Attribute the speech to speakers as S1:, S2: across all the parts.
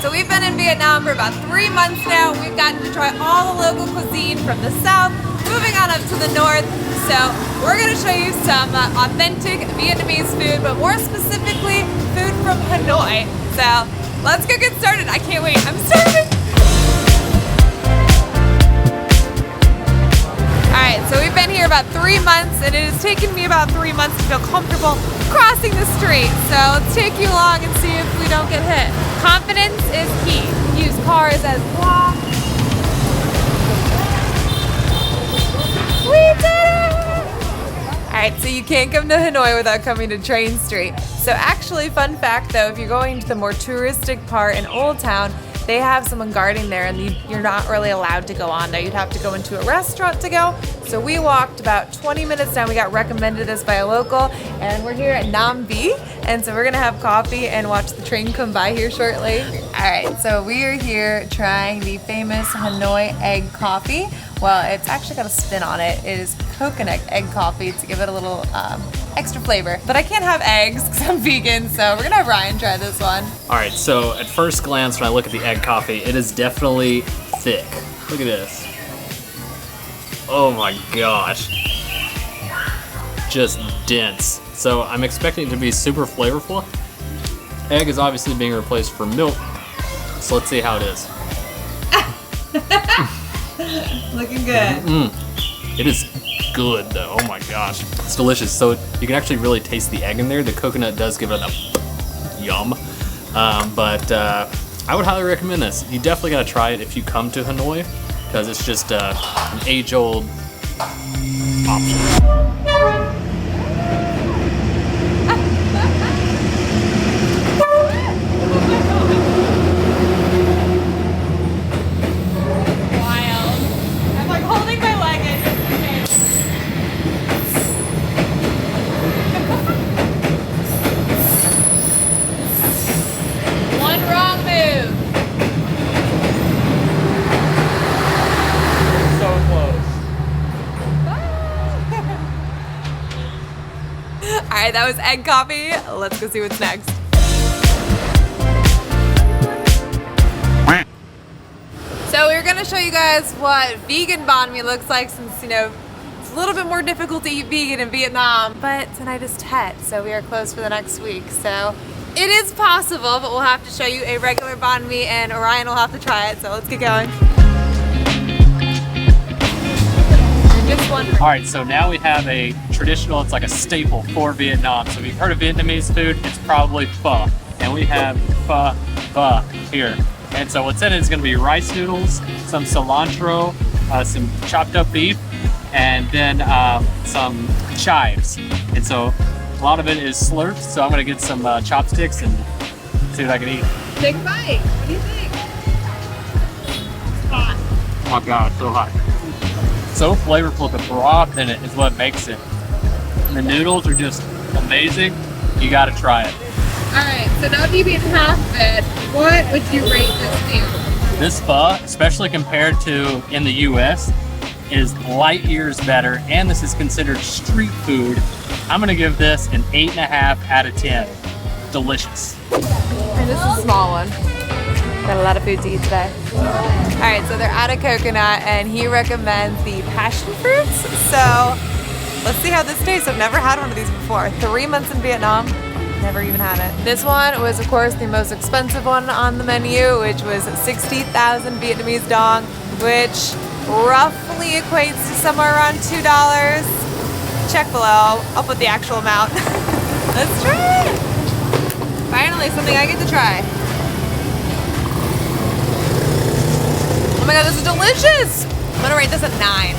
S1: So we've been in Vietnam for about 3 months now. We've gotten to try all the local cuisine from the south, moving on up to the north. So we're gonna show you some authentic Vietnamese food, but more specifically, food from Hanoi. So let's go get started. I can't wait, I'm starving. All right, so we've been here about 3 months, and it has taken me about 3 months to feel comfortable crossing the street. So let's take you along and see if we don't get hit. Confidence is key. Use cars as blocks. We did it! All right, so you can't come to Hanoi without coming to Train Street. So actually, fun fact though, if you're going to the more touristic part in Old Town, they have someone guarding there, and you're not really allowed to go on there. You'd have to go into a restaurant to go. So we walked about 20 minutes down. We got recommended this by a local, and we're here at Nam Vi. And so we're gonna have coffee and watch the train come by here shortly. All right, so we are here trying the famous Hanoi egg coffee. Well, it's actually got a spin on it. It is coconut egg coffee to give it a little extra flavor. But I can't have eggs because I'm vegan, so we're gonna have Ryan try this one.
S2: All right, so at first glance, when I look at the egg coffee, it is definitely thick. Look at this. Oh my gosh. Just dense. So I'm expecting it to be super flavorful. Egg is obviously being replaced for milk, so let's see how it is.
S1: Looking good.
S2: It is good though, oh my gosh. It's delicious. So you can actually really taste the egg in there. The coconut does give it a yum. But I would highly recommend this. You definitely gotta try it if you come to Hanoi, because it's just an age-old option.
S1: All right, that was egg coffee. Let's go see what's next. So we're gonna show you guys what vegan banh mi looks like, since, you know, it's a little bit more difficult to eat vegan in Vietnam, but tonight is Tet, so we are closed for the next week. So it is possible, but we'll have to show you a regular banh mi, and Orion will have to try it, so let's get going.
S2: All right, so now we have a traditional, it's like a staple for Vietnam. So if you've heard of Vietnamese food, it's probably pho. And we have Pho Bo here. And so what's in it is gonna be rice noodles, some cilantro, some chopped up beef, and then some chives. And so a lot of it is slurped, so I'm gonna get some chopsticks and see what I can eat.
S1: Take a bite, what do you think? It's hot.
S2: Oh my God, so hot. So flavorful, the broth in it is what makes it. And the noodles are just amazing. You gotta try it.
S1: All right, so now you being half fed, what would you rate this meal?
S2: This pho, especially compared to in the US, is light years better, and this is considered street food. I'm gonna give this an 8.5 out of 10. Delicious.
S1: And this is a small one. Got a lot of food to eat today. All right, so they're out of coconut, and he recommends the passion fruits. So let's see how this tastes. I've never had one of these before. 3 months in Vietnam, never even had it. This one was, of course, the most expensive one on the menu, which was 60,000 Vietnamese dong, which roughly equates to somewhere around $2. Check below. I'll put the actual amount. Let's try it. Finally, something I get to try. Oh my God, this is delicious! I'm gonna rate this a 9.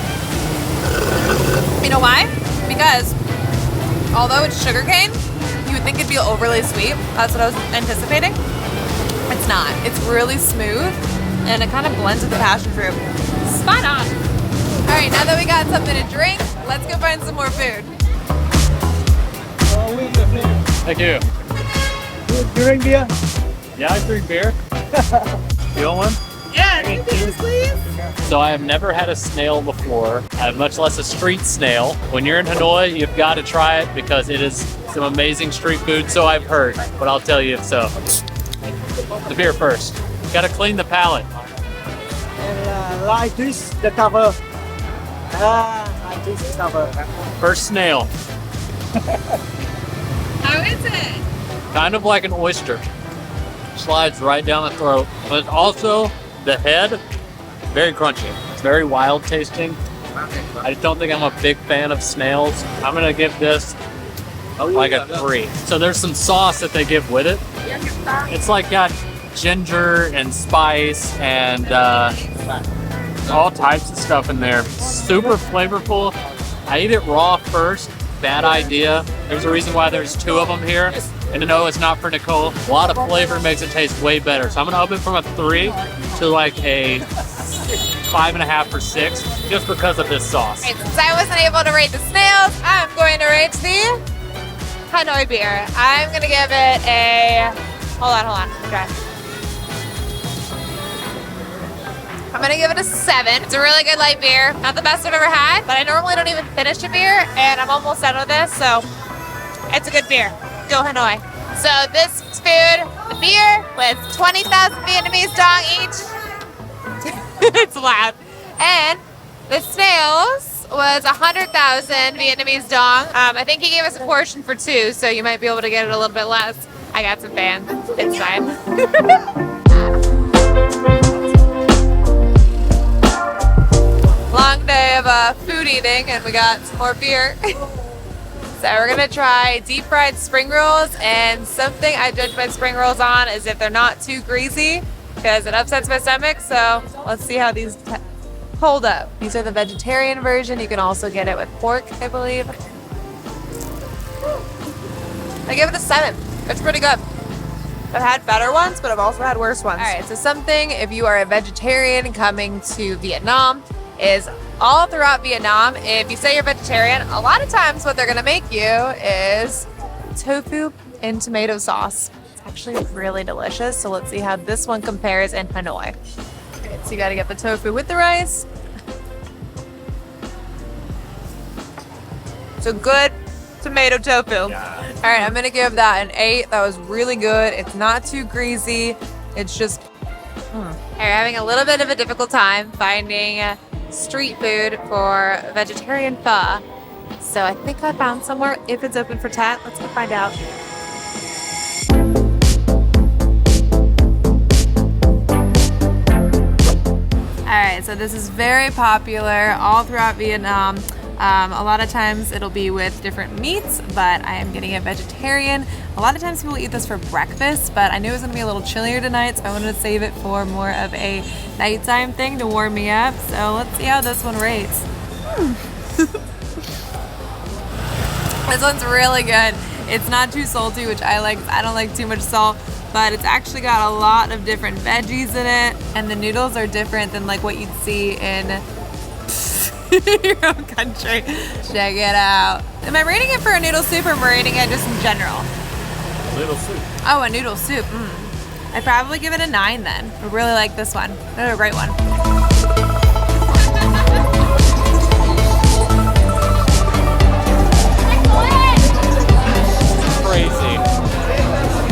S1: You know why? Because although it's sugarcane, you would think it'd be overly sweet. That's what I was anticipating. It's not. It's really smooth, and it kind of blends with the passion fruit. Spot on. All right, now that we got something to drink, let's go find some more food.
S2: Thank you.
S3: Do you drink beer?
S2: Yeah, I drink beer. You want one?
S1: Yeah, anything, please.
S2: So I have never had a snail before, much less a street snail. When you're in Hanoi, you've got to try it because it is some amazing street food, so I've heard, but I'll tell you if so. The beer first. Gotta clean the palate.
S3: And light twist the cover. Light twist the cover.
S2: First snail.
S1: How is it?
S2: Kind of like an oyster. Slides right down the throat. But also, the head, very crunchy. It's very wild tasting. I don't think I'm a big fan of snails. I'm gonna give this like a 3. So there's some sauce that they give with it. It's like got ginger and spice and all types of stuff in there. Super flavorful. I eat it raw first. Bad idea. There's a reason why there's 2 of them here. And no, it's not for Nicole. A lot of flavor makes it taste way better. So I'm gonna up it from a 3 to like a 5.5 or 6, just because of this sauce.
S1: Right, since I wasn't able to rate the snails, I'm going to rate the Hanoi beer. I'm gonna give it a, hold on, okay. I'm gonna give it a 7. It's a really good light beer. Not the best I've ever had, but I normally don't even finish a beer, and I'm almost done with this, so it's a good beer. Go Hanoi. So this food, the beer with 20,000 Vietnamese dong each. It's loud. And the snails was 100,000 Vietnamese dong. I think he gave us a portion for 2, so you might be able to get it a little bit less. I got some fans. It's fine. Long day of food eating, and we got some more beer. So we're gonna try deep fried spring rolls, and something I judge my spring rolls on is if they're not too greasy, because it upsets my stomach. So let's see how these hold up. These are the vegetarian version. You can also get it with pork, I believe. I give it a 7. It's pretty good. I've had better ones, but I've also had worse ones. All right, so something if you are a vegetarian coming to Vietnam is all throughout Vietnam, if you say you're vegetarian, a lot of times what they're gonna make you is tofu and tomato sauce. It's actually really delicious. So let's see how this one compares in Hanoi. Okay, so you gotta get the tofu with the rice. So good tomato tofu. All right, I'm gonna give that an 8. That was really good. It's not too greasy. It's just, All right, having a little bit of a difficult time finding street food for vegetarian pho. So I think I found somewhere, if it's open for tat. Let's go find out. Alright, so this is very popular all throughout Vietnam. A lot of times it'll be with different meats, but I am getting it vegetarian. A lot of times people eat this for breakfast, but I knew it was gonna be a little chillier tonight, so I wanted to save it for more of a nighttime thing to warm me up. So let's see how this one rates. This one's really good. It's not too salty, which I like. I don't like too much salt, but it's actually got a lot of different veggies in it, and the noodles are different than like what you'd see in your own country. Check it out. Am I rating it for a noodle soup, or am I rating it just in general?
S2: Noodle soup.
S1: Oh, a noodle soup. I'd probably give it a 9 then. I really like this one. Another great one.
S2: Crazy.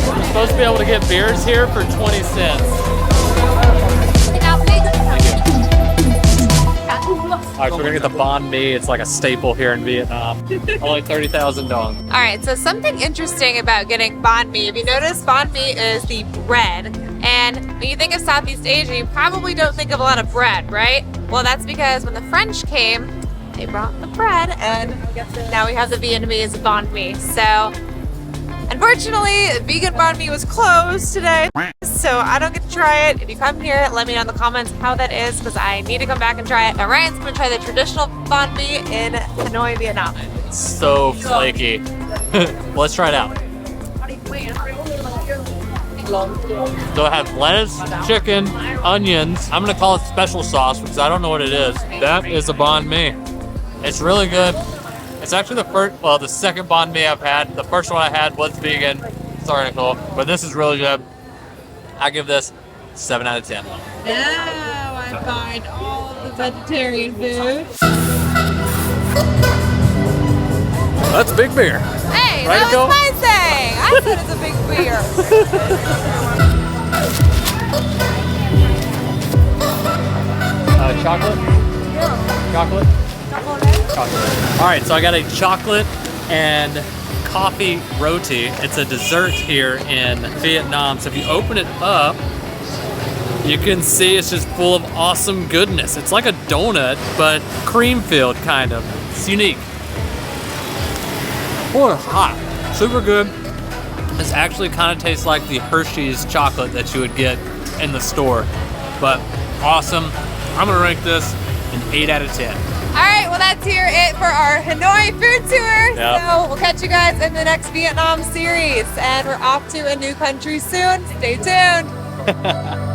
S2: You're supposed to be able to get beers here for 20 cents. All right, so we're gonna get the Banh Mi. It's like a staple here in Vietnam. Only 30,000 dong.
S1: All right, so something interesting about getting banh mi. If you notice, banh mi is the bread. And when you think of Southeast Asia, you probably don't think of a lot of bread, right? Well, that's because when the French came, they brought the bread, and now we have the Vietnamese banh mi. So unfortunately, vegan banh mi was closed today, so I don't get to try it. If you come here, let me know in the comments how that is, because I need to come back and try it. Now Ryan's gonna try the traditional banh mi in Hanoi, Vietnam.
S2: It's so flaky. Let's try it out. So I have lettuce, chicken, onions. I'm gonna call it special sauce because I don't know what it is. That is a banh mi. It's really good. It's actually the second banh mi I've had. The first one I had was vegan. Sorry, Nicole. But this is really good. I give this 7 out of 10.
S1: Now I find all the vegetarian food.
S2: That's a big beer.
S1: Hey,
S2: Right,
S1: that
S2: Nicole?
S1: was my saying. I said it's a big beer.
S2: chocolate?
S1: Yeah.
S2: Chocolate?
S1: Chocolate.
S2: Chocolate. All right, so I got a chocolate and coffee roti. It's a dessert here in Vietnam. So if you open it up, you can see it's just full of awesome goodness. It's like a donut, but cream filled kind of. It's unique. Oh, it's hot. Super good. This actually kind of tastes like the Hershey's chocolate that you would get in the store. But awesome. I'm gonna rank this an 8 out of 10.
S1: All right, well that's it for our Hanoi food tour.
S2: Yep.
S1: So we'll catch you guys in the next Vietnam series. And we're off to a new country soon. Stay tuned.